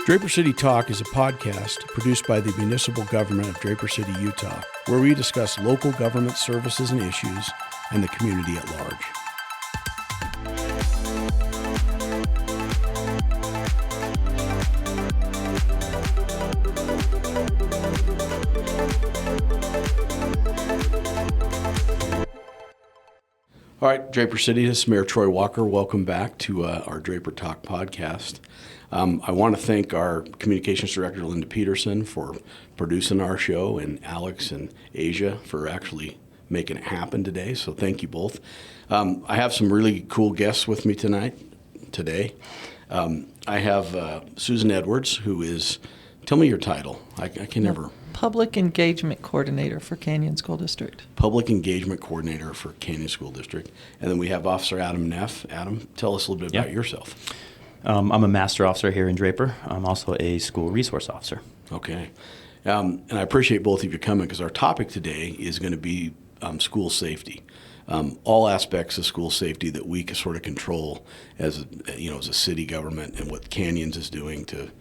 Draper City Talk is a podcast produced by the municipal government of Draper City, Utah, where we discuss local government services and issues and the community at large. All right, Draper City, this is Mayor Troy Walker. Welcome back to our Draper Talk podcast. I want to thank our communications director, Linda Peterson, for producing our show, and Alex and Asia for actually making it happen today. So thank you both. I have some really cool guests with me today. I have Susan Edwards, who is, tell me your title. I can never. Public Engagement Coordinator for Canyon School District. Public Engagement Coordinator for Canyon School District. And then we have Officer Adam Neff. Adam, tell us a little bit about yourself. I'm a master officer here in Draper. I'm also a school resource officer. Okay. And I appreciate both of you coming because our topic today is going to be school safety. All aspects of school safety that we can sort of control as a city government, and what Canyons is doing to,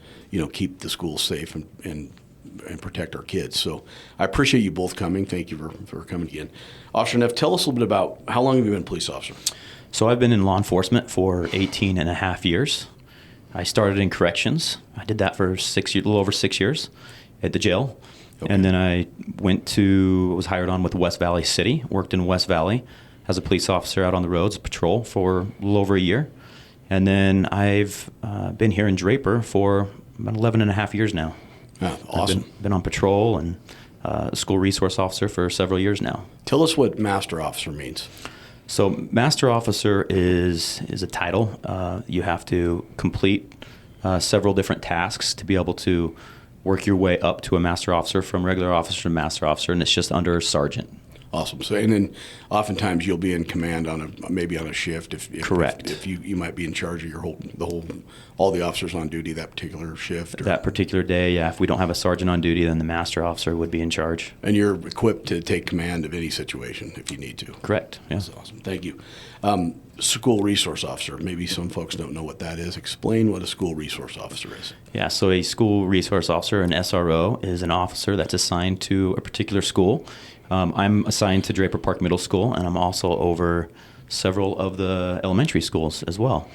keep the schools safe and protect our kids. So I appreciate you both coming. Thank you for coming again. Officer Neff, tell us a little bit about how long have you been a police officer? So I've been in law enforcement for 18 and a half years. I started in corrections. I did that for a little over 6 years at the jail. Okay. And then I was hired on with West Valley City, worked in West Valley as a police officer out on the roads, patrol for a little over a year. And then I've been here in Draper for about 11 and a half years now. Oh, awesome. I've been on patrol and school resource officer for several years now. Tell us what master officer means. So master officer is a title. You have to complete several different tasks to be able to work your way up to a master officer, from regular officer to master officer, and it's just under a sergeant. Awesome. So, and then oftentimes you'll be in command maybe on a shift. Correct. If you might be in charge of all the officers on duty that particular shift. That particular day, yeah. If we don't have a sergeant on duty, then the master officer would be in charge. And you're equipped to take command of any situation if you need to. Correct. Yeah. That's awesome. Thank you. School resource officer. Maybe some folks don't know what that is. Explain what a school resource officer is. Yeah. So a school resource officer, an SRO, is an officer that's assigned to a particular school. I'm assigned to Draper Park Middle School, and I'm also over several of the elementary schools as well.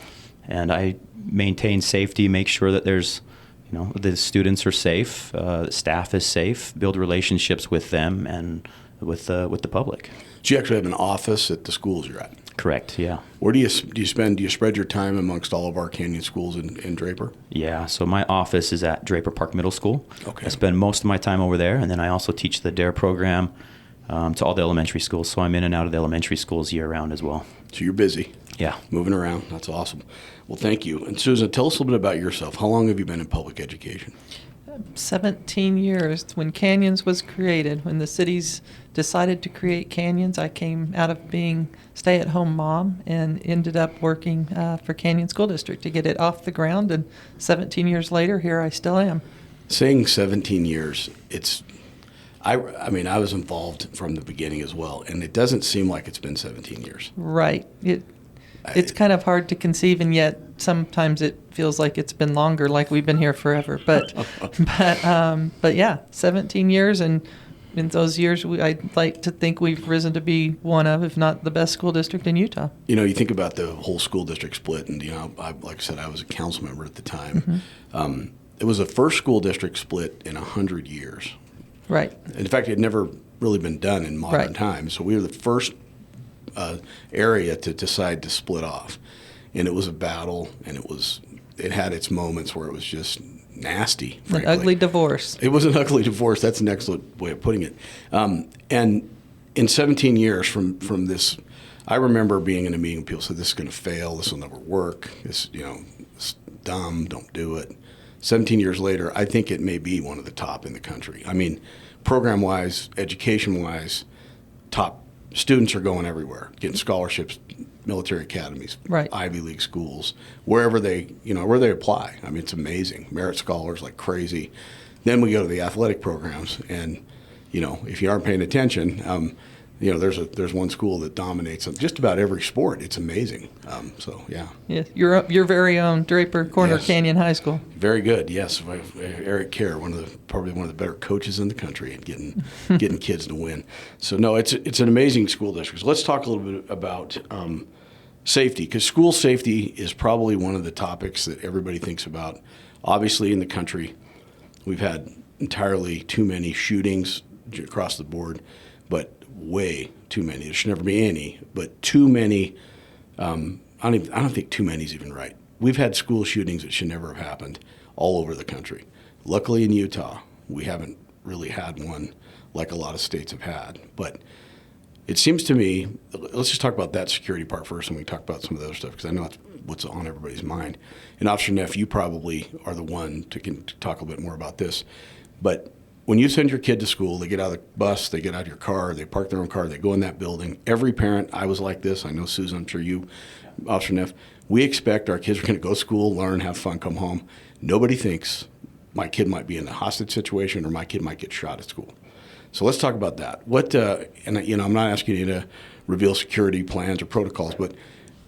And I maintain safety, make sure that the students are safe, the staff is safe, build relationships with them and with the public. So you actually have an office at the schools you're at? Correct, yeah. Where do you spread your time amongst all of our Canyon schools in Draper? Yeah, so my office is at Draper Park Middle School. Okay. I spend most of my time over there, and then I also teach the DARE program to all the elementary schools, so I'm in and out of the elementary schools year-round as well. So you're busy. Yeah. Moving around. That's awesome. Well, thank you. And Susan, tell us a little bit about yourself. How long have you been in public education? 17 years. When Canyons was created, when the cities decided to create Canyons, I came out of being stay-at-home mom and ended up working for Canyon School District to get it off the ground. And 17 years later, here I still am. Saying 17 years, I was involved from the beginning as well, and it doesn't seem like it's been 17 years. Right. It's kind of hard to conceive, and yet sometimes it feels like it's been longer, like we've been here forever. But yeah, 17 years, and in those years, I'd like to think we've risen to be one of, if not the best school district in Utah. You think about the whole school district split, and like I said, I was a council member at the time. Mm-hmm. It was the first school district split in 100 years. Right. In fact, it had never really been done in modern times. So we were the first area to decide to split off, and it was a battle, and it had its moments where it was just nasty. Frankly. An ugly divorce. It was an ugly divorce. That's an excellent way of putting it. And in 17 years from this, I remember being in a meeting. People said, "This is going to fail. This will never work. It's dumb. Don't do it." 17 years later, I think it may be one of the top in the country. I mean, program-wise, education-wise, top students are going everywhere, getting scholarships, military academies, right. Ivy League schools, wherever they apply. I mean, it's amazing. Merit scholars like crazy. Then we go to the athletic programs, and if you aren't paying attention, there's one school that dominates just about every sport. It's amazing. So yeah. Yeah, your very own Draper Corner Yes. Canyon High School. Very good. Yes, Eric Kerr, probably one of the better coaches in the country at getting kids to win. So no, it's an amazing school district. So let's talk a little bit about safety, because school safety is probably one of the topics that everybody thinks about. Obviously, in the country, we've had entirely too many shootings across the board, but way too many. There should never be any, but too many. I don't think too many is even right. We've had school shootings that should never have happened all over the country. Luckily, in Utah, we haven't really had one like a lot of states have had. But it seems to me, let's just talk about that security part first, and we can talk about some of the other stuff, because I know that's what's on everybody's mind. And Officer Neff, you probably are the one to talk a little bit more about this. But when you send your kid to school, they get out of the bus, they get out of your car, they park their own car, they go in that building. Every parent, I was like this. I know Susan, I'm sure you, Officer Neff, we expect our kids are going to go to school, learn, have fun, come home. Nobody thinks my kid might be in a hostage situation or my kid might get shot at school. So let's talk about that. I'm not asking you to reveal security plans or protocols, but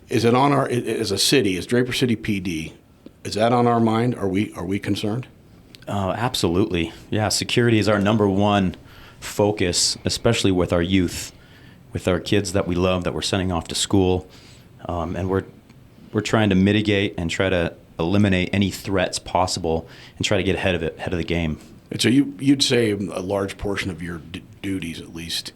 is it on as a city, as Draper City PD, is that on our mind? Are we concerned? Absolutely. Yeah, security is our number one focus, especially with our youth, with our kids that we love, that we're sending off to school. And we're trying to mitigate and try to eliminate any threats possible and try to get ahead of the game. And so you'd say a large portion of your duties, at least,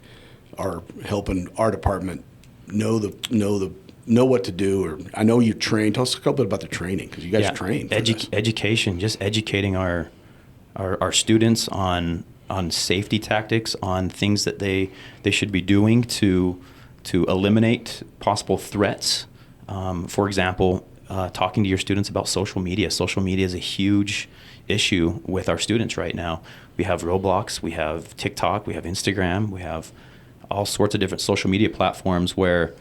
are helping our department know what to do. Or I know you train. Tell us a couple bit about the training, because you guys train. Education, just educating our students on safety tactics, on things that they should be doing to eliminate possible threats. For example, talking to your students about social media. Social media is a huge issue with our students right now. We have Roblox, we have TikTok, we have Instagram, we have all sorts of different social media platforms where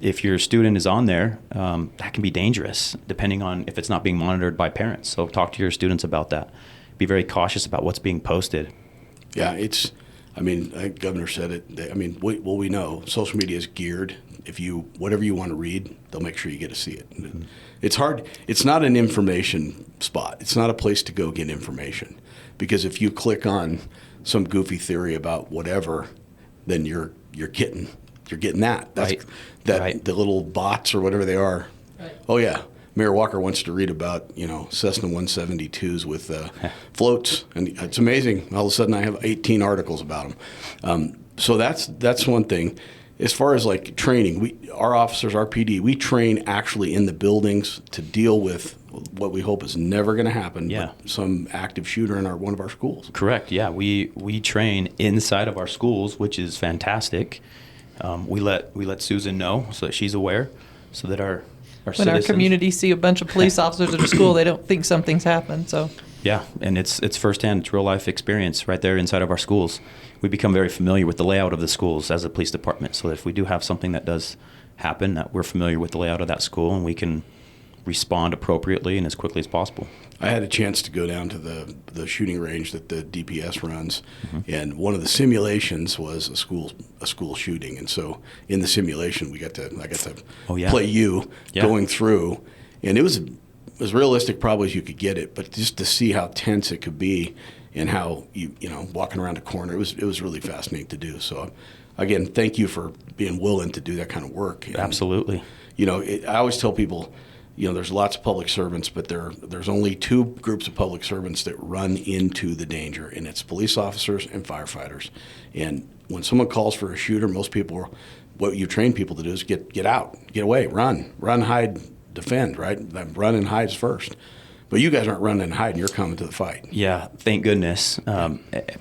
if your student is on there, that can be dangerous depending on if it's not being monitored by parents. So talk to your students about that. Be very cautious about what's being posted. Yeah, I think the governor said it. We know social media is geared. Whatever you want to read, they'll make sure you get to see it. Mm-hmm. It's hard. It's not an information spot. It's not a place to go get information, because if you click on some goofy theory about whatever, then you're getting that. That's Right. The little bots or whatever they are. Right. Oh yeah. Mayor Walker wants to read about, Cessna 172s with floats, and it's amazing. All of a sudden, I have 18 articles about them. So that's one thing. As far as like training, our officers, our PD, we train actually in the buildings to deal with what we hope is never going to happen. Yeah. But some active shooter in one of our schools. Correct. Yeah, we train inside of our schools, which is fantastic. We let Susan know so that she's aware, so that our when citizens, our community see a bunch of police officers at a school, they don't think something's happened. So yeah, and it's firsthand, it's real life experience right there inside of our schools. We become very familiar with the layout of the schools as a police department, so that if we do have something that does happen, that we're familiar with the layout of that school and we can respond appropriately and as quickly as possible. I had a chance to go down to the shooting range that the DPS runs, Mm-hmm. and one of the simulations was a school shooting. And so in the simulation, I got to play you going through, and it was as realistic probably as you could get it, but just to see how tense it could be and how walking around a corner, it was really fascinating to do. So again, thank you for being willing to do that kind of work. And, Absolutely. I always tell people, there's lots of public servants, but there's only two groups of public servants that run into the danger, and it's police officers and firefighters. And when someone calls for a shooter, most people, what you train people to do is get out, get away, run, hide, defend, right? Run and hide first. But you guys aren't running and hiding, you're coming to the fight. Yeah, thank goodness.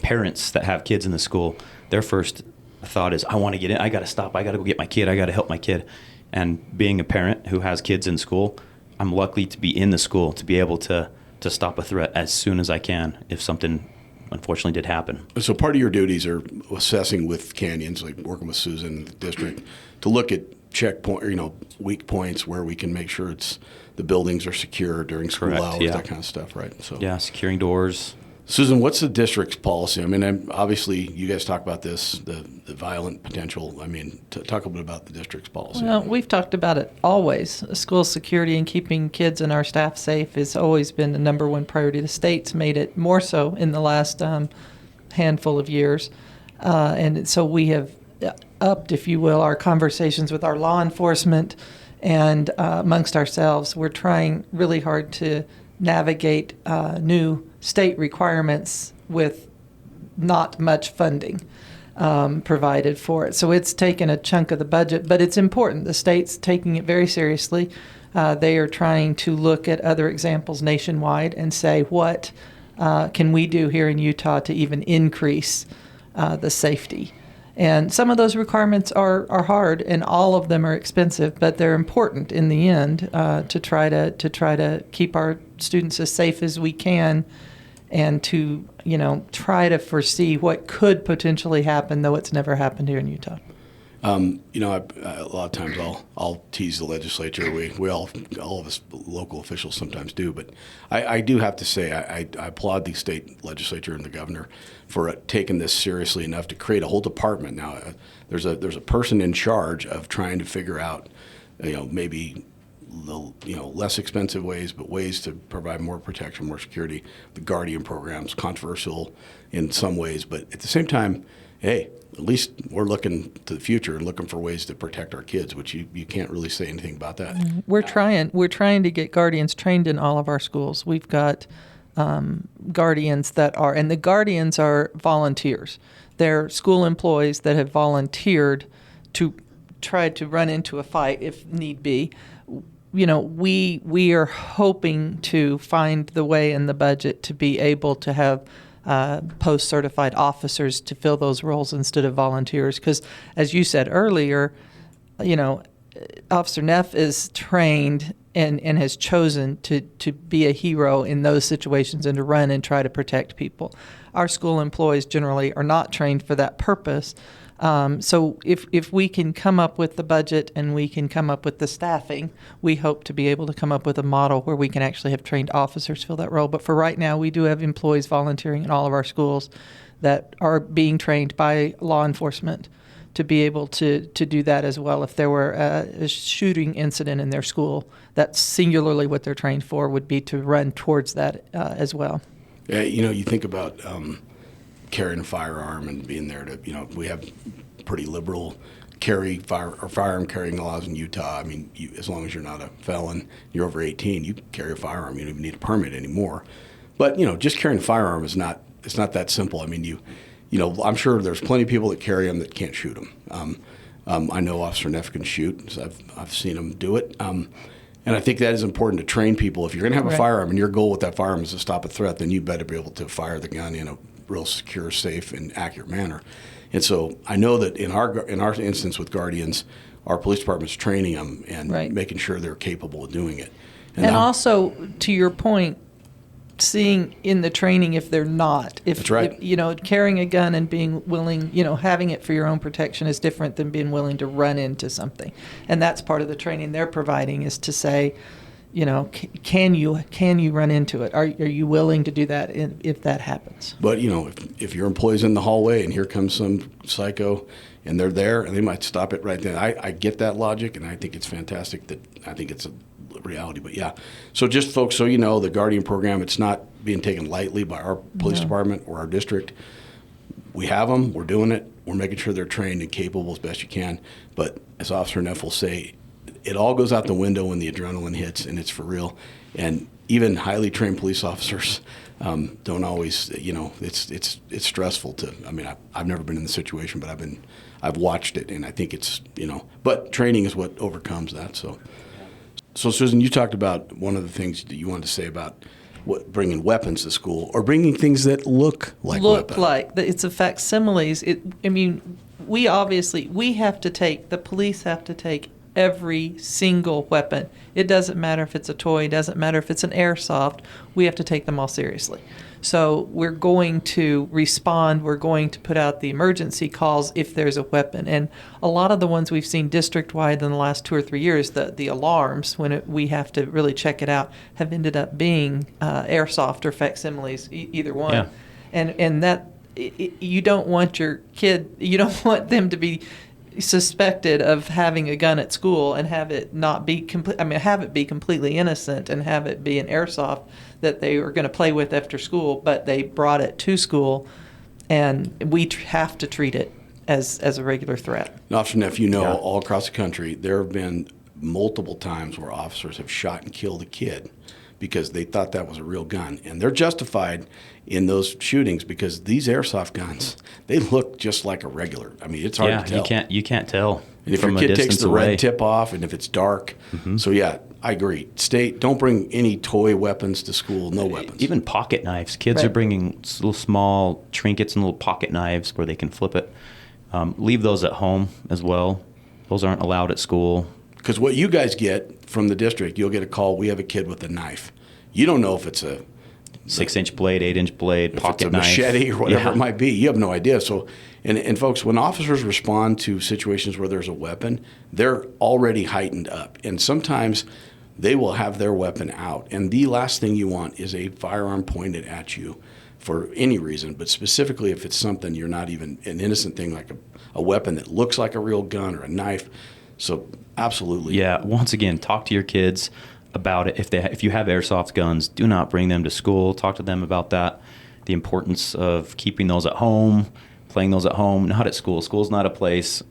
Parents that have kids in the school, their first thought is, I want to get in, I got to stop, I got to go get my kid, I got to help my kid. And being a parent who has kids in school, I'm lucky to be in the school to be able to stop a threat as soon as I can if something unfortunately did happen. So part of your duties are assessing with canyons, like working with Susan in the district, to look at checkpoint, weak points where we can make sure the buildings are secure during school hours, that kind of stuff, right? So yeah, securing doors, Susan, what's the district's policy? I mean, obviously, you guys talk about this, the violent potential. I mean, talk a bit about the district's policy. Well, we've talked about it always. School security and keeping kids and our staff safe has always been the number one priority. The state's made it more so in the last handful of years. And so we have upped, if you will, our conversations with our law enforcement and amongst ourselves. We're trying really hard to navigate new state requirements with not much funding provided for it. So it's taken a chunk of the budget, but it's important. The state's taking it very seriously. They are trying to look at other examples nationwide and say, what can we do here in Utah to even increase the safety? And some of those requirements are hard, and all of them are expensive, but they're important in the end to try to keep our students as safe as we can, and to try to foresee what could potentially happen, though it's never happened here in Utah. A lot of times I'll tease the legislature. We all of us local officials sometimes do, but I do have to say I applaud the state legislature and the governor for taking this seriously enough to create a whole department. Now there's a person in charge of trying to figure out maybe less expensive ways, but ways to provide more protection, more security. The Guardian program's controversial in some ways, but at the same time, hey, at least we're looking to the future and looking for ways to protect our kids, which you can't really say anything about that. We're trying to get guardians trained in all of our schools. We've got guardians and the guardians are volunteers. They're school employees that have volunteered to try to run into a fight if need be. We are hoping to find the way in the budget to be able to have post-certified officers to fill those roles instead of volunteers. Because, as you said earlier, Officer Neff is trained and has chosen to be a hero in those situations and to run and try to protect people. Our school employees generally are not trained for that purpose. So if we can come up with the budget and we can come up with the staffing, we hope to be able to come up with a model where we can actually have trained officers fill that role. But for right now, we do have employees volunteering in all of our schools that are being trained by law enforcement to be able to do that as well. If there were a shooting incident in their school, that's singularly what they're trained for, would be to run towards that as well. Yeah, you think about carrying a firearm and being there to, we have pretty liberal firearm carrying laws in Utah. I mean, as long as you're not a felon, you're over 18, you carry a firearm. You don't even need a permit anymore. But, just carrying a firearm it's not that simple. I mean, I'm sure there's plenty of people that carry them that can't shoot them. I know Officer Neff can shoot, so I've seen him do it. And I think that is important to train people. If you're going to have a firearm and your goal with that firearm is to stop a threat, then you better be able to fire the gun in a real secure, safe, and accurate manner. And so I know that in our instance with Guardians, our police department's training them and making sure they're capable of doing it. And also, to your point, seeing in the training if they're not. That's right. If, carrying a gun and being willing, having it for your own protection is different than being willing to run into something. And that's part of the training they're providing, is to say, can you run into it? Are you willing to do that if that happens? But, if your employee's in the hallway and here comes some psycho and they're there and they might stop it right then. I get that logic, and I think it's fantastic I think it's a reality. But yeah, so just folks, so the Guardian program, it's not being taken lightly by our police department or our district. We have them, we're doing it, we're making sure they're trained and capable as best you can. But as Officer Neff will say, it all goes out the window when the adrenaline hits, and it's for real. And even highly trained police officers don't always, it's stressful to. I mean, I've never been in the situation, but I've watched it, and I think it's, but training is what overcomes that. So Susan, you talked about one of the things that you wanted to say about bringing weapons to school, or bringing things that look like weapons. It's a facsimiles. The police have to take every single weapon. It doesn't matter if it's a toy, it doesn't matter if it's an airsoft, we have to take them all seriously. So we're going to respond, we're going to put out the emergency calls if there's a weapon. And a lot of the ones we've seen district-wide in the last 2 or 3 years, the alarms, when we have to really check it out, have ended up being airsoft or facsimiles, either one. Yeah. And that, you don't want your kid, you don't want them to be suspected of having a gun at school and have it not be have it be completely innocent and have it be an airsoft that they were going to play with after school, but they brought it to school, and we have to treat it as a regular threat. Officer Neff, all across the country, there have been multiple times where officers have shot and killed a kid because they thought that was a real gun. And they're justified in those shootings because these airsoft guns, they look just like a regular. I mean, it's hard to tell. You can't tell. And if from your kid a takes distance the away. red tip off and if it's dark. Mm-hmm. So, yeah, I agree. Don't bring any toy weapons to school, no weapons. Even pocket knives. Kids are bringing little small trinkets and little pocket knives where they can flip it. Leave those at home as well. Those aren't allowed at school. Because what you guys get from the district, you'll get a call, we have a kid with a knife. You don't know if it's a 6-inch blade, 8-inch blade, pocket it's a knife. machete or whatever it might be. You have no idea. So, and folks, when officers respond to situations where there's a weapon, they're already heightened up. And sometimes they will have their weapon out. And the last thing you want is a firearm pointed at you for any reason, but specifically if it's something you're not even an innocent thing like a weapon that looks like a real gun or a knife. So absolutely. Yeah, once again, talk to your kids about it. If you have airsoft guns, do not bring them to school. Talk to them about that, the importance of keeping those at home, playing those at home, not at school. School's not a place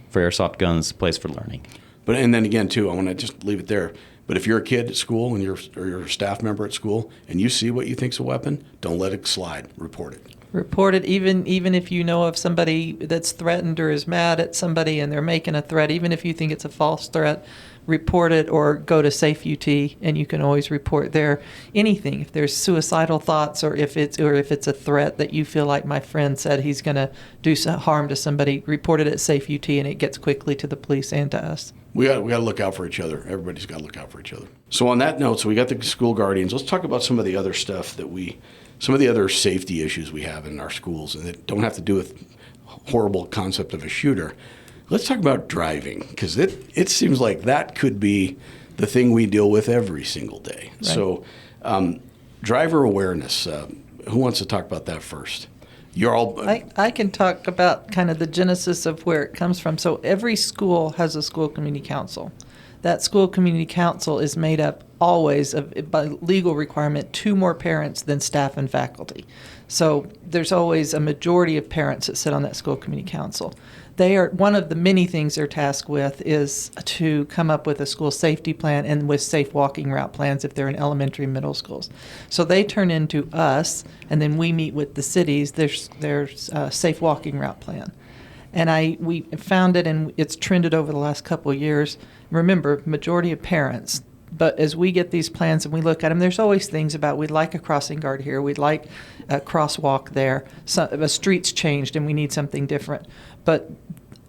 for airsoft guns, it's a place for learning. But and then again, too, I want to just leave it there. But if you're a kid at school and you're a staff member at school and you see what you think's a weapon, don't let it slide. Report it. Report it, even if you know of somebody that's threatened or is mad at somebody and they're making a threat, even if you think it's a false threat, report it or go to Safe UT, and you can always report there anything. If there's suicidal thoughts or if it's a threat that you feel like my friend said he's going to do some harm to somebody, report it at Safe UT, and it gets quickly to the police and to us. We got to look out for each other. Everybody's got to look out for each other. So on that note, so we got the school guardians. Let's talk about some of the other stuff some of the other safety issues we have in our schools and that don't have to do with horrible concept of a shooter. Let's talk about driving, because it seems like that could be the thing we deal with every single day. Right. So driver awareness, who wants to talk about that first? You're all. I can talk about kind of the genesis of where it comes from. So every school has a school community council. That school community council is made up always of, by legal requirement, 2 more parents than staff and faculty. So there's always a majority of parents that sit on that school community council. They are one of the many things they're tasked with is to come up with a school safety plan and with safe walking route plans if they're in elementary and middle schools. So they turn into us, and then we meet with the cities. There's a safe walking route plan. And we found it, and it's trended over the last couple of years. Remember, majority of parents. But as we get these plans and we look at them, there's always things about we'd like a crossing guard here, we'd like a crosswalk there, a street's changed and we need something different. But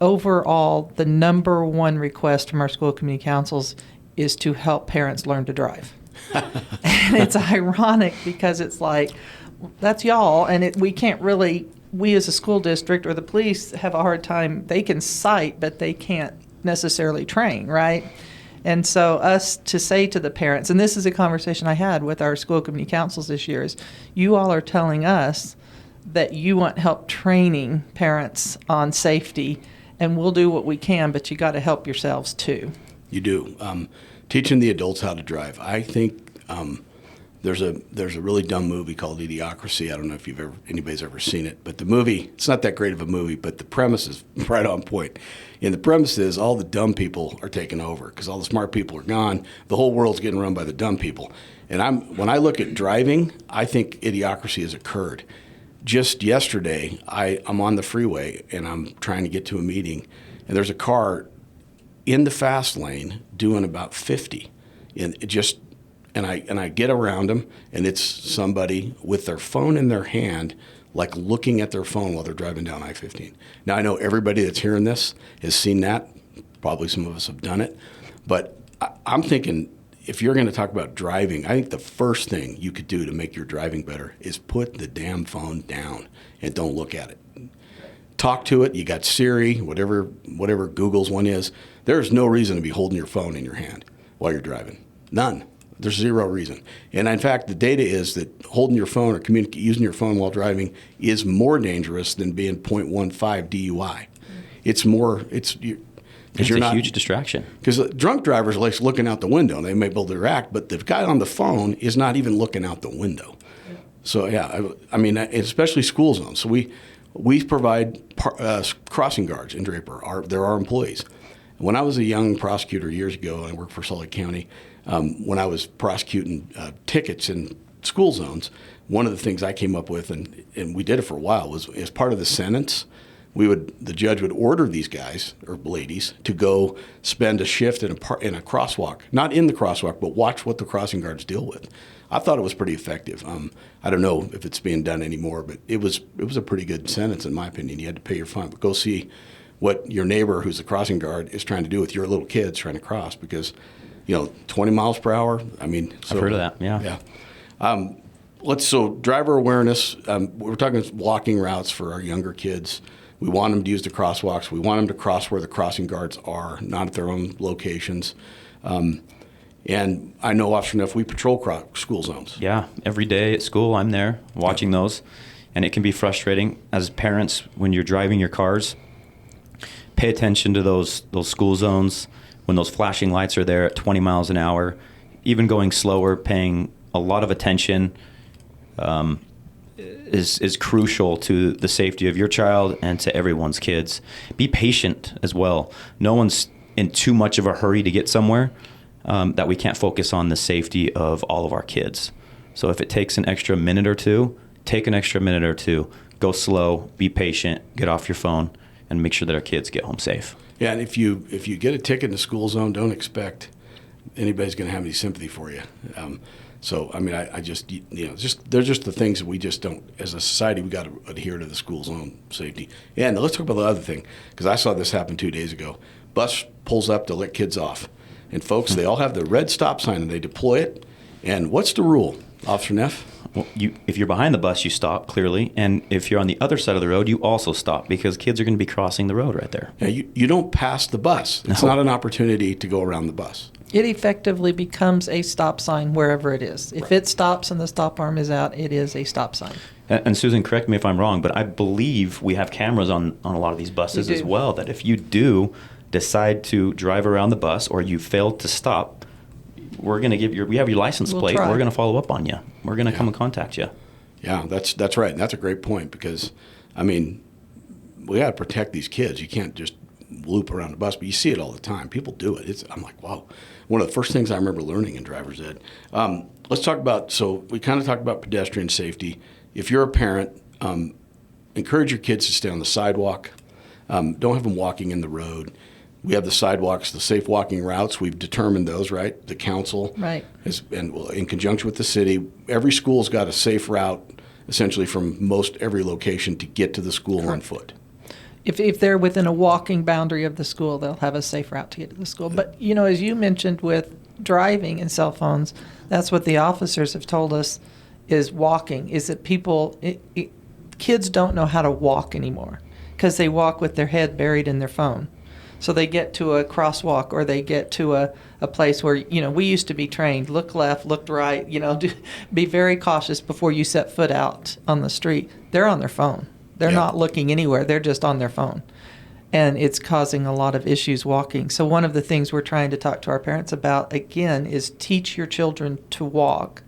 overall, the number one request from our school community councils is to help parents learn to drive. And it's ironic because it's like, that's y'all, and we can't really, we as a school district or the police have a hard time, they can cite, but they can't necessarily train, right? And so us to say to the parents, and this is a conversation I had with our school community councils this year, is you all are telling us that you want help training parents on safety, and we'll do what we can, but you got to help yourselves too. You do. Teaching the adults how to drive. I think there's a really dumb movie called Idiocracy. I don't know if anybody's ever seen it, but the movie, it's not that great of a movie, but the premise is right on point. And the premise is all the dumb people are taking over because all the smart people are gone. The whole world's getting run by the dumb people. And when I look at driving, I think Idiocracy has occurred. Just yesterday, I'm on the freeway and I'm trying to get to a meeting, and there's a car in the fast lane doing about 50, and I get around them, and it's somebody with their phone in their hand, like looking at their phone while they're driving down I-15. Now, I know everybody that's hearing this has seen that Probably some of us have done it. But I'm thinking, if you're going to talk about driving, I think the first thing you could do to make your driving better is put the damn phone down and don't look at it. Talk to it. You got Siri, whatever Google's one is. There's no reason to be holding your phone in your hand while you're driving. None. There's zero reason. And in fact, the data is that holding your phone or using your phone while driving is more dangerous than being 0.15 DUI. It's more, it's a huge distraction. Because drunk drivers are like looking out the window. They may be able to react, but the guy on the phone is not even looking out the window. Yeah. So yeah, I mean, especially school zones. So we provide crossing guards in Draper. They're our employees. When I was a young prosecutor years ago, and I worked for Salt Lake County, when I was prosecuting tickets in school zones, one of the things I came up with, and we did it for a while, was as part of the sentence, the judge would order these guys or ladies to go spend a shift in a crosswalk, not in the crosswalk, but watch what the crossing guards deal with. I thought it was pretty effective. I don't know if it's being done anymore, but it was a pretty good sentence in my opinion. You had to pay your fine, but go see what your neighbor who's a crossing guard is trying to do with your little kids trying to cross, because 20 miles per hour. I mean, I've heard of that. Yeah. So driver awareness. We're talking walking routes for our younger kids. We want them to use the crosswalks. We want them to cross where the crossing guards are, not at their own locations. And I know, Officer Neff, we patrol school zones. Yeah, every day at school I'm there watching those. And it can be frustrating as parents when you're driving your cars. Pay attention to those school zones when those flashing lights are there at 20 miles an hour. Even going slower, paying a lot of attention is crucial to the safety of your child and to everyone's kids. Be patient as well. No one's in too much of a hurry to get somewhere that we can't focus on the safety of all of our kids. So if it takes an extra minute or two, take an extra minute or two. Go slow, be patient, get off your phone, and make sure that our kids get home safe. Yeah, and if you get a ticket in the school zone, don't expect anybody's going to have any sympathy for you. So, I mean, I just, they're just the things that we just don't, as a society, we got to adhere to the school zone safety. Yeah, and let's talk about the other thing, because I saw this happen 2 days ago. Bus pulls up to let kids off. And folks, they all have the red stop sign and they deploy it. And what's the rule, Officer Neff? Well, if you're behind the bus, you stop, clearly. And if you're on the other side of the road, you also stop, because kids are going to be crossing the road right there. Yeah, you don't pass the bus. It's not an opportunity to go around the bus. It effectively becomes a stop sign wherever it is. If it stops and the stop arm is out, it is a stop sign. And Susan, correct me if I'm wrong, but I believe we have cameras on a lot of these buses as well, that if you do decide to drive around the bus or you fail to stop, we're going to we have your license plate. We're going to follow up on you. We're going to come and contact you. Yeah, that's right. And that's a great point, because, I mean, we got to protect these kids. You can't just loop around the bus, but you see it all the time. People do it. I'm like, wow. One of the first things I remember learning in driver's ed. Let's talk about, so we kind of talked about pedestrian safety. If you're a parent, encourage your kids to stay on the sidewalk. Don't have them walking in the road. We have the sidewalks, the safe walking routes. We've determined those, right? The council, right, and in conjunction with the city, every school's got a safe route, essentially from most every location to get to the school on foot. If they're within a walking boundary of the school, they'll have a safe route to get to the school. But, as you mentioned with driving and cell phones, that's what the officers have told us is walking, is that kids don't know how to walk anymore because they walk with their head buried in their phone. So they get to a crosswalk or they get to a place where, we used to be trained, look left, look right, be very cautious before you set foot out on the street. They're on their phone. They're not looking anywhere. They're just on their phone. And it's causing a lot of issues walking. So one of the things we're trying to talk to our parents about, again, is teach your children to walk.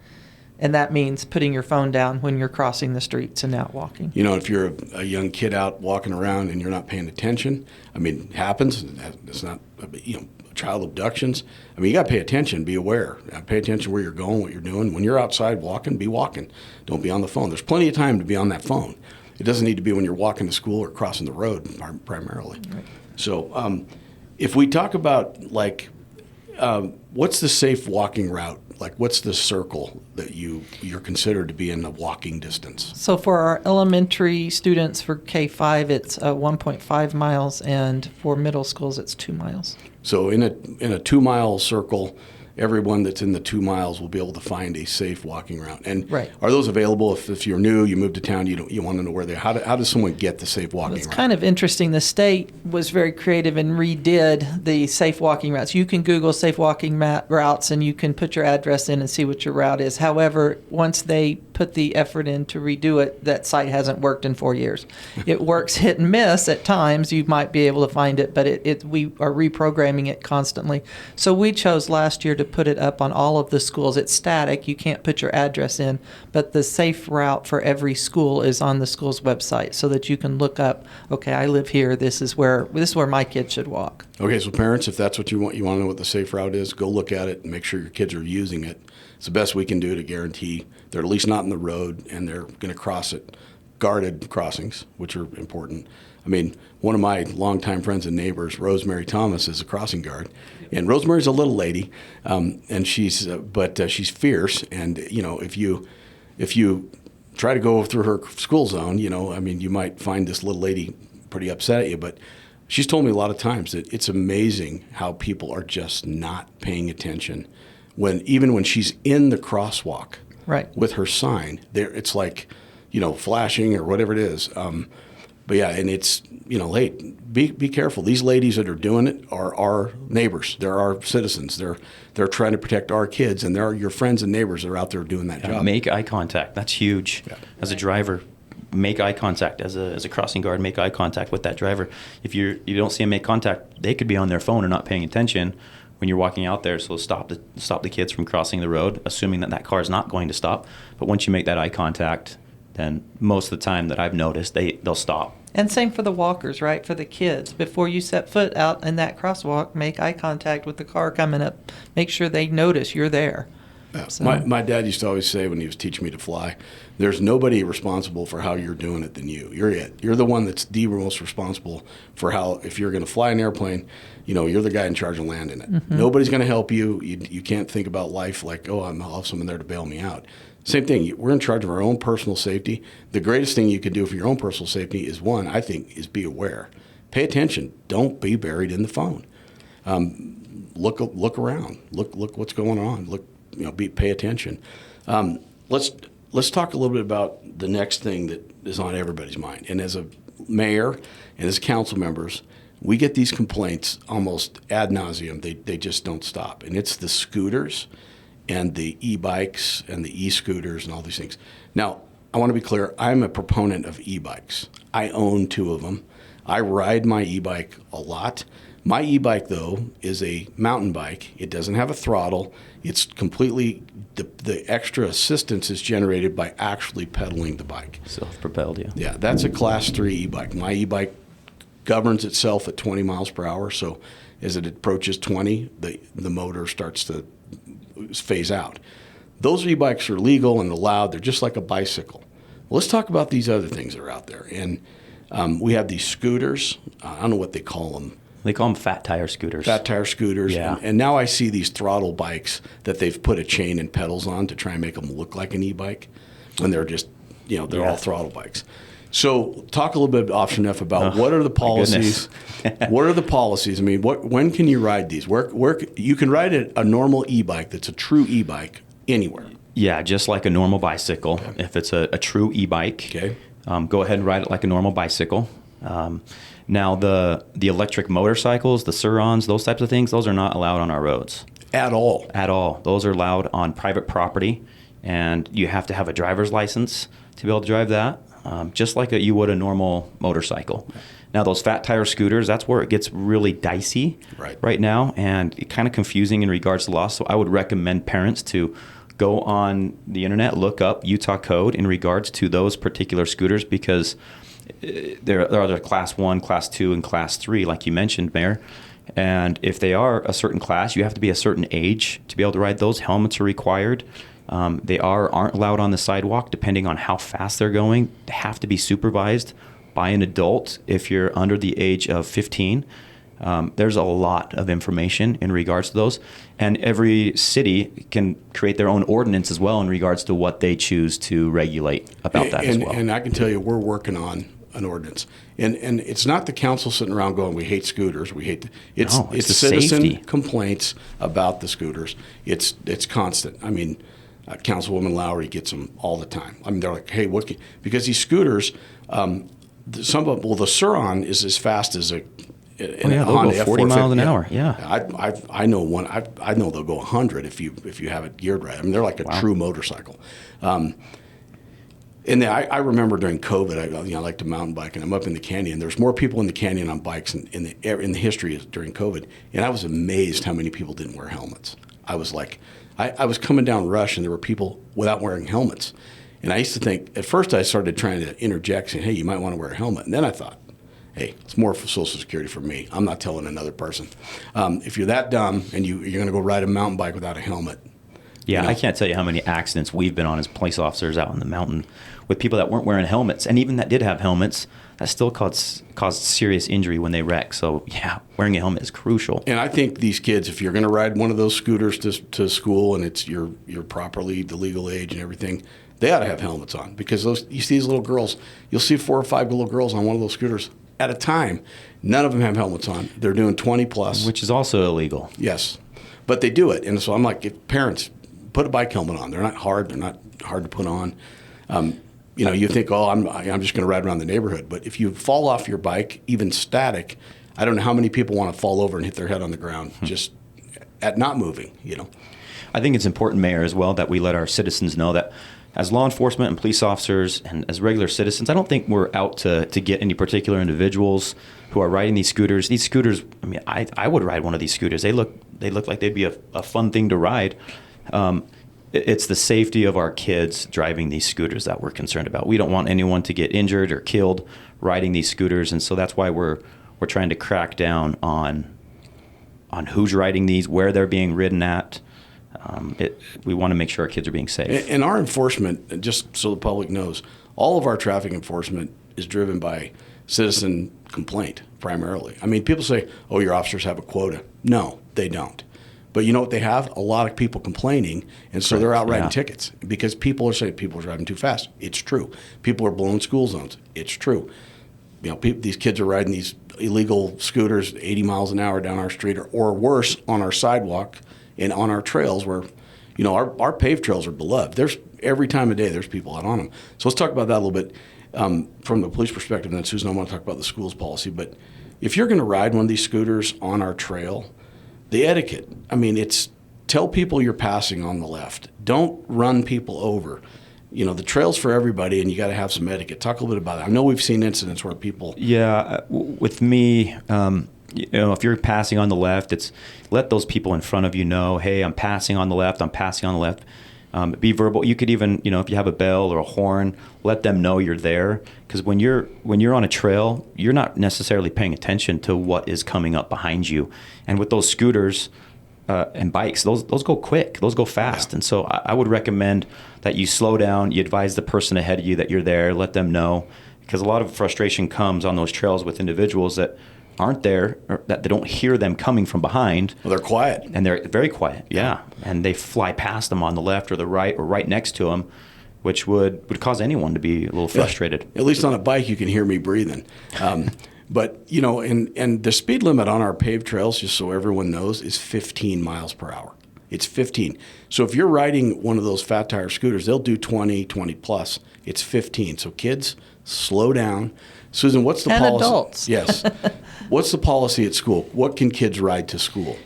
And that means putting your phone down when you're crossing the streets and out walking. If you're a young kid out walking around and you're not paying attention, I mean, it happens. It's not, child abductions. I mean, you got to pay attention, be aware. Pay attention where you're going, what you're doing. When you're outside walking, be walking. Don't be on the phone. There's plenty of time to be on that phone. It doesn't need to be when you're walking to school or crossing the road primarily. Right. So if we talk about, what's the safe walking route? Like, what's the circle that you're considered to be in the walking distance? So for our elementary students for K-5, it's 1.5 miles, and for middle schools, it's 2 miles. So in a 2-mile circle, everyone that's in the 2 miles will be able to find a safe walking route. And Right. are those available if you're new, you moved to town, you want to know where they are? How does someone get the safe walking It's route? kind of interesting. The state was very creative and redid the safe walking routes. You can Google safe walking routes, and you can put your address in and see what your route is. However, once they put the effort in to redo it, that site hasn't worked in 4 years. It works hit and miss at times. You might be able to find it, but we are reprogramming it constantly. So we chose last year to put it up on all of the schools. It's static. You can't put your address in, but the safe route for every school is on the school's website so that you can look up, okay, I live here. This is where my kids should walk. Okay, so parents, if that's what you want to know what the safe route is, go look at it and make sure your kids are using it. It's the best we can do to guarantee they're at least not in the road and they're going to cross it. Guarded crossings, which are important. I mean, one of my longtime friends and neighbors, Rosemary Thomas, is a crossing guard, and Rosemary's a little lady, and she's fierce. And if you try to go through her school zone, I mean, you might find this little lady pretty upset at you. But she's told me a lot of times that it's amazing how people are just not paying attention even when she's in the crosswalk, Right. with her sign. There, it's like, flashing or whatever it is. But yeah, and it's, hey, be careful. These ladies that are doing it are our neighbors. They're our citizens. They're trying to protect our kids, and they're your friends and neighbors that are out there doing that job. Make eye contact. That's huge. Yeah. As a driver, make eye contact. As a crossing guard, make eye contact with that driver. If you don't see them make contact, they could be on their phone and not paying attention when you're walking out there. So stop the kids from crossing the road, assuming that car is not going to stop. But once you make that eye contact, then most of the time that I've noticed, they'll stop. And same for the walkers, right? For the kids. Before you set foot out in that crosswalk, make eye contact with the car coming up. Make sure they notice you're there. Yeah. So- My dad used to always say when he was teaching me to fly, there's nobody responsible for how you're doing it than you. You're it. You're the one that's the most responsible for how, if you're going to fly an airplane, you're the guy in charge of landing it. Mm-hmm. Nobody's going to help you. You can't think about life like, I'll have someone there to bail me out. Same thing. We're in charge of our own personal safety. The greatest thing you can do for your own personal safety is, one, I think, is be aware. Pay attention. Don't be buried in the phone. Look around. Look what's going on. Pay attention. Let's talk a little bit about the next thing that is on everybody's mind. And as a mayor and as council members, we get these complaints almost ad nauseum. They just don't stop. And it's the scooters and the e-bikes and the e-scooters and all these things. Now, I want to be clear. I'm a proponent of e-bikes. I own 2 of them. I ride my e-bike a lot. My e-bike, though, is a mountain bike. It doesn't have a throttle. It's completely, the extra assistance is generated by actually pedaling the bike. Self-propelled, yeah. Yeah, that's a Class 3 e-bike. My e-bike governs itself at 20 miles per hour, so as it approaches 20, the motor starts to phase out. Those e-bikes are legal and allowed. They're just like a bicycle. Well, let's talk about these other things that are out there. And we have these scooters. I don't know what they call them. They call them fat tire scooters. Fat tire scooters. Yeah. And now I see these throttle bikes that they've put a chain and pedals on to try and make them look like an e-bike when they're just, they're all throttle bikes. So talk a little bit, Officer Neff, about what are the policies? What are the policies? I mean, when can you ride these? Where you can ride a normal e-bike that's a true e-bike anywhere. Yeah, just like a normal bicycle. Okay. If it's a true e-bike, okay. Go ahead and ride it like a normal bicycle. Now, the electric motorcycles, the Surons, those types of things, those are not allowed on our roads. At all? At all. Those are allowed on private property, and you have to have a driver's license to be able to drive that, just like you would a normal motorcycle. Now, those fat tire scooters, that's where it gets really dicey right now, and kind of confusing in regards to law. So I would recommend parents to go on the internet, look up Utah code in regards to those particular scooters, because there are Class 1, Class 2, and Class 3, like you mentioned, Mayor. And if they are a certain class, you have to be a certain age to be able to ride those. Helmets are required. They aren't allowed on the sidewalk, depending on how fast they're going. They have to be supervised by an adult if you're under the age of 15. There's a lot of information in regards to those, and every city can create their own ordinance as well in regards to what they choose to regulate about that as well. And I can tell you, we're working on an ordinance, and it's not the council sitting around going, "We hate scooters. We hate." It's the citizen safety. complaints about the scooters. It's constant. I mean, Councilwoman Lowry gets them all the time. I mean, they're like, "Hey, what?" Because these scooters, some of the Suron is as fast as a they'll go 40 miles an hour. Yeah, I know one. I know they'll go 100 if you have it geared right. I mean, they're like a true motorcycle. And I remember during COVID, I like to mountain bike, and I'm up in the canyon. There's more people in the canyon on bikes in the history during COVID, and I was amazed how many people didn't wear helmets. I was like, I was coming down Rush, and there were people without wearing helmets. And I used to think, at first I started trying to interject, saying, "Hey, you might want to wear a helmet." And then I thought, hey, it's more for Social Security for me. I'm not telling another person. If you're that dumb and you're going to go ride a mountain bike without a helmet. Yeah, I can't tell you how many accidents we've been on as police officers out in the mountain with people that weren't wearing helmets. And even that did have helmets, that still caused serious injury when they wreck. So, yeah, wearing a helmet is crucial. And I think these kids, if you're going to ride one of those scooters to school and you're properly the legal age and everything, they ought to have helmets on. Because you see these little girls, you'll see 4 or 5 little girls on one of those scooters at a time. None of them have helmets on. They're doing 20 plus. Which is also illegal. Yes. But they do it. And so I'm like, if parents, put a bike helmet on. They're not hard. They're not hard to put on. You think, oh, I'm just going to ride around the neighborhood. But if you fall off your bike, even static, I don't know how many people want to fall over and hit their head on the ground just at not moving, I think it's important, Mayor, as well, that we let our citizens know that as law enforcement and police officers and as regular citizens, I don't think we're out to get any particular individuals who are riding these scooters. These scooters, I mean, I would ride one of these scooters. They look like they'd be a fun thing to ride. It's the safety of our kids driving these scooters that we're concerned about. We don't want anyone to get injured or killed riding these scooters, and so that's why we're trying to crack down on who's riding these, where they're being ridden at. We want to make sure our kids are being safe. And our enforcement, just so the public knows, all of our traffic enforcement is driven by citizen complaint primarily. I mean, people say, oh, your officers have a quota. No, they don't. But you know what they have? A lot of people complaining, and so they're out writing tickets because people are saying people are driving too fast. It's true. People are blowing school zones. It's true. These kids are riding these illegal scooters 80 miles an hour down our street or worse on our sidewalk and on our trails where, our paved trails are beloved. There's every time of day there's people out on them. So let's talk about that a little bit from the police perspective. And then Susan, I want to talk about the schools policy. But if you're going to ride one of these scooters on our trail, the etiquette, it's tell people you're passing on the left. Don't run people over. The trail's for everybody, and you got to have some etiquette. Talk a little bit about that. I know we've seen incidents where people... Yeah, with me, if you're passing on the left, it's let those people in front of you know, hey, I'm passing on the left, I'm passing on the left. Be verbal. You could even, if you have a bell or a horn, let them know you're there. Because when you're on a trail, you're not necessarily paying attention to what is coming up behind you. And with those scooters and bikes, those go quick, those go fast. Yeah. And so I would recommend that you slow down. You advise the person ahead of you that you're there. Let them know, because a lot of frustration comes on those trails with individuals that aren't there, or that they don't hear them coming from behind. Well, they're quiet. And they're very quiet, yeah. And they fly past them on the left or the right or right next to them, which would cause anyone to be a little frustrated. Yeah. At least on a bike, you can hear me breathing. But, and the speed limit on our paved trails, just so everyone knows, is 15 miles per hour. It's 15. So if you're riding one of those fat tire scooters, they'll do 20 plus. It's 15. So kids, slow down. Susan, what's the policy? And adults. Yes. What's the policy at school? What can kids ride to school?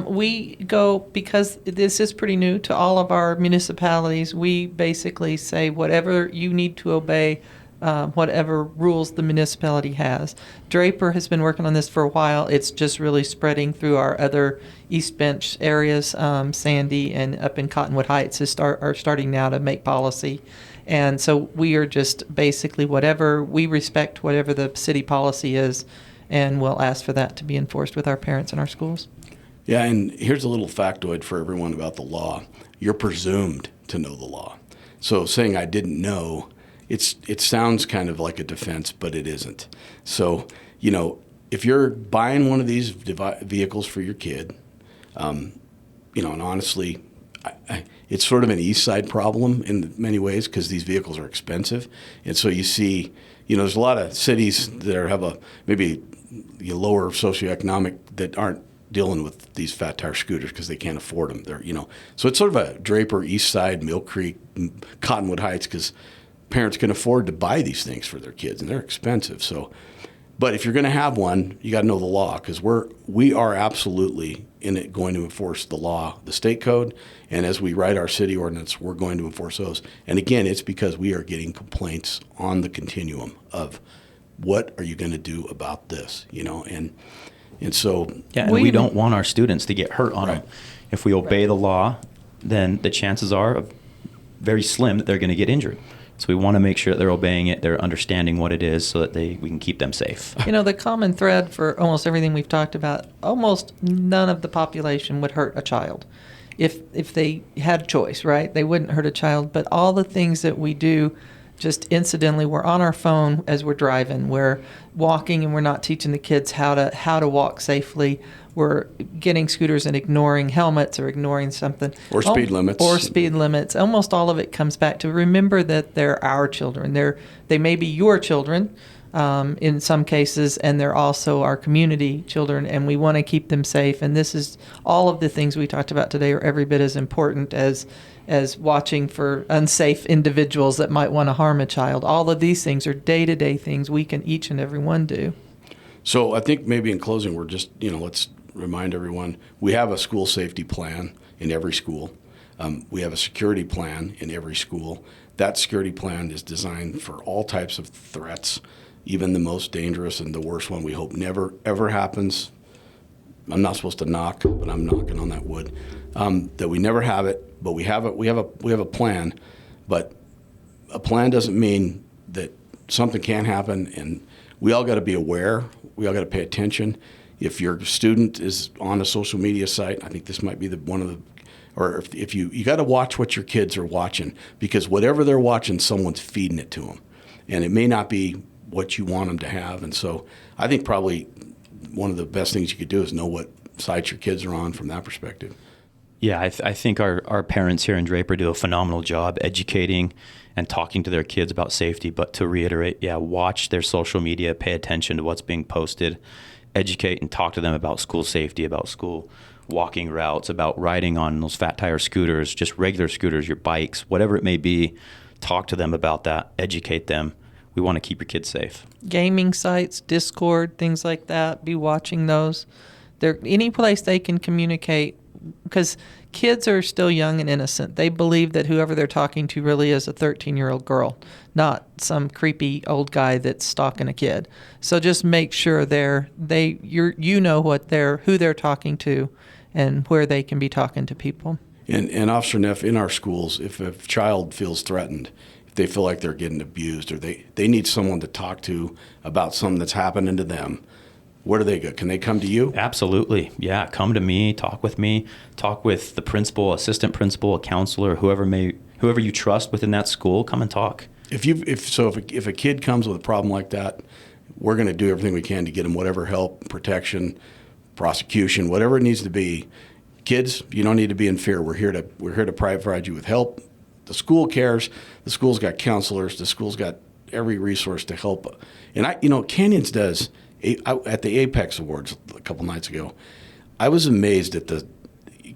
We go, because this is pretty new to all of our municipalities, we basically say whatever you need to obey, whatever rules the municipality has. Draper has been working on this for a while. It's just really spreading through our other East Bench areas. Sandy and up in Cottonwood Heights are starting now to make policy. And so we are just basically we respect whatever the city policy is, and we'll ask for that to be enforced with our parents in our schools. Yeah, and here's a little factoid for everyone about the law. You're presumed to know the law. So saying I didn't know, it sounds kind of like a defense, but it isn't. So, if you're buying one of these vehicles for your kid, and honestly, it's sort of an East Side problem in many ways because these vehicles are expensive. And so you see, there's a lot of cities that have maybe lower socioeconomic that aren't dealing with these fat tire scooters because they can't afford them. So it's sort of a Draper, East Side, Mill Creek, Cottonwood Heights because parents can afford to buy these things for their kids and they're expensive. So, but if you're going to have one, you got to know the law because we are absolutely going to enforce the law, the state code, and as we write our city ordinance, we're going to enforce those. And again, it's because we are getting complaints on the continuum of what are you going to do about this, and so and we don't want our students to get hurt on them. If we obey the law, then the chances are very slim that they're going to get injured. So we want to make sure that they're obeying it, they're understanding what it is so that we can keep them safe. The common thread for almost everything we've talked about, almost none of the population would hurt a child. If they had a choice, right? They wouldn't hurt a child. But all the things that we do just incidentally, we're on our phone as we're driving. We're walking and we're not teaching the kids how to walk safely. We're getting scooters and ignoring helmets or ignoring something. Or speed limits. Or speed limits. Almost all of it comes back to remember that they're our children. They may be your children in some cases, and they're also our community children, and we want to keep them safe. And this is all of the things we talked about today are every bit as important as watching for unsafe individuals that might want to harm a child. All of these things are day-to-day things we can each and every one do. So I think maybe in closing, we're just, let's remind everyone, we have a school safety plan in every school. We have a security plan in every school. That security plan is designed for all types of threats, even the most dangerous and the worst one we hope never, ever happens. I'm not supposed to knock, but I'm knocking on that wood, that we never have it, but we have a plan. But a plan doesn't mean that something can't happen, and we all got to be aware. We all got to pay attention. If your student is on a social media site, I think this might be or if you got to watch what your kids are watching, because whatever they're watching, someone's feeding it to them, and it may not be what you want them to have. And so I think probably one of the best things you could do is know what sites your kids are on from that perspective. Yeah, I think our parents here in Draper do a phenomenal job educating and talking to their kids about safety. But to reiterate, watch their social media, pay attention to what's being posted, educate and talk to them about school safety, about school walking routes, about riding on those fat tire scooters, just regular scooters, your bikes, whatever it may be. Talk to them about that, educate them. We want to keep your kids safe. Gaming sites, Discord, things like that, be watching those. They're any place they can communicate, because kids are still young and innocent. They believe that whoever they're talking to really is a 13-year-old girl, not some creepy old guy that's stalking a kid. So just make sure who they're talking to and where they can be talking to people. And Officer Neff, in our schools, if a child feels threatened, if they feel like they're getting abused, or they need someone to talk to about something that's happening to them, where do they go? Can they come to you? Absolutely. Yeah, come to me, talk with the principal, assistant principal, a counselor, whoever you trust within that school. Come and talk. If a kid comes with a problem like that, we're going to do everything we can to get them whatever help, protection, prosecution, whatever it needs to be. Kids, you don't need to be in fear. We're here to provide you with help. The school cares. The school's got counselors. The school's got every resource to help. And Canyons does. At the Apex Awards a couple nights ago, I was amazed at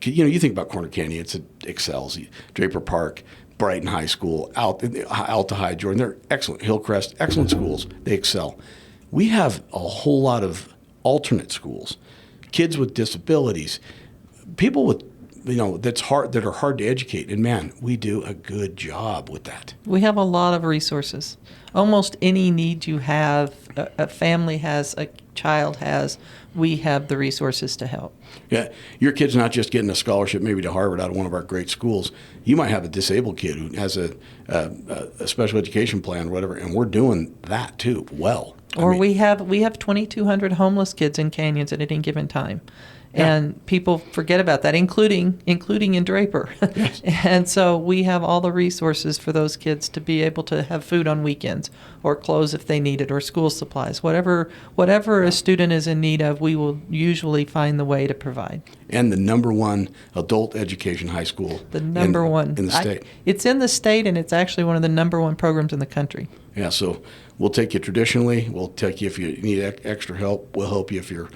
you think about Corner Canyon, it excels. Draper Park, Brighton High School, Alta High, Jordan, they're excellent. Hillcrest, excellent schools. They excel. We have a whole lot of alternate schools, kids with disabilities, people with that are hard to educate. And man, we do a good job with that. We have a lot of resources. Almost any need you have, a family has, a child has, we have the resources to help. Yeah, your kid's not just getting a scholarship maybe to Harvard out of one of our great schools. You might have a disabled kid who has a special education plan or whatever, and we're doing that too well. Or we have 2,200 homeless kids in Canyons at any given time. Yeah. And people forget about that, including in Draper. Yes. And so we have all the resources for those kids to be able to have food on weekends, or clothes if they need it, or school supplies. Whatever a student is in need of, we will usually find the way to provide. And the number one adult education high school The number one in the state. It's in the state, and it's actually one of the number one programs in the country. Yeah, so we'll take you traditionally. We'll take you if you need extra help. We'll help you if you're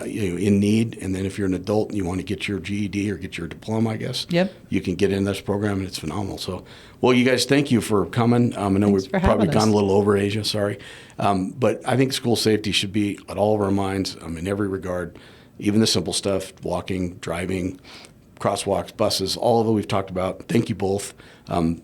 in need. And then if you're an adult and you want to get your GED or get your diploma, I guess, Yep. you can get in this program, and it's phenomenal. So, well, you guys, thank you for coming. I know Thanks we've for probably having gone us. a little over, Asia, sorry. But I think school safety should be at all of our minds in every regard, even the simple stuff, walking, driving, crosswalks, buses, all of it we've talked about. Thank you both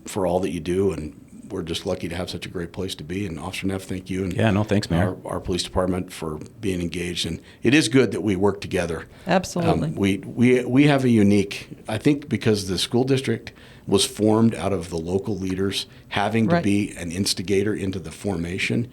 for all that you do, and we're just lucky to have such a great place to be. And Officer Neff, thank you. And Yeah, no, thanks, Mayor. our police department for being engaged. And it is good that we work together. Absolutely. We have a unique, I think, because the school district was formed out of the local leaders having to Right. be an instigator into the formation.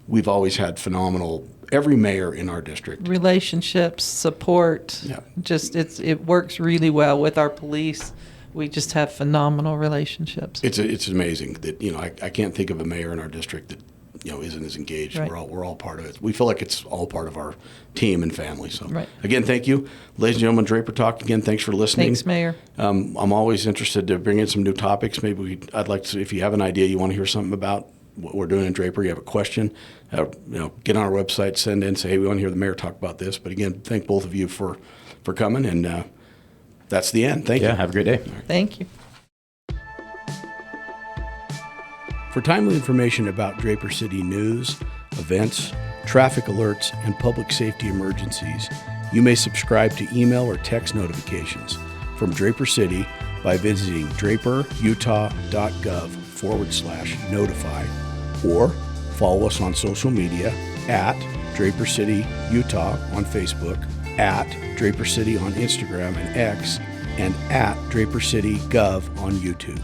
We've always had phenomenal, every mayor in our district. Relationships, support. Yeah. Just it works really well with our police. We just have phenomenal relationships. It's amazing that I can't think of a mayor in our district that isn't as engaged. Right. We're all part of it. We feel like it's all part of our team and family. So Right. again, thank you, ladies and gentlemen. Draper Talk again. Thanks for listening. Thanks, Mayor. I'm always interested to bring in some new topics. Maybe I'd like to, if you have an idea you want to hear something about what we're doing in Draper, you have a question, get on our website, send in, say, hey, we want to hear the mayor talk about this. But again, thank both of you for coming, and that's the end. Thank you. Yeah, have a great day. Thank you. For timely information about Draper City news, events, traffic alerts, and public safety emergencies, you may subscribe to email or text notifications from Draper City by visiting draperutah.gov/notify, or follow us on social media at Draper City Utah on Facebook, at Draper City on Instagram and X, and at Draper City Gov on YouTube.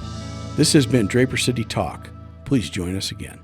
This has been Draper City Talk. Please join us again.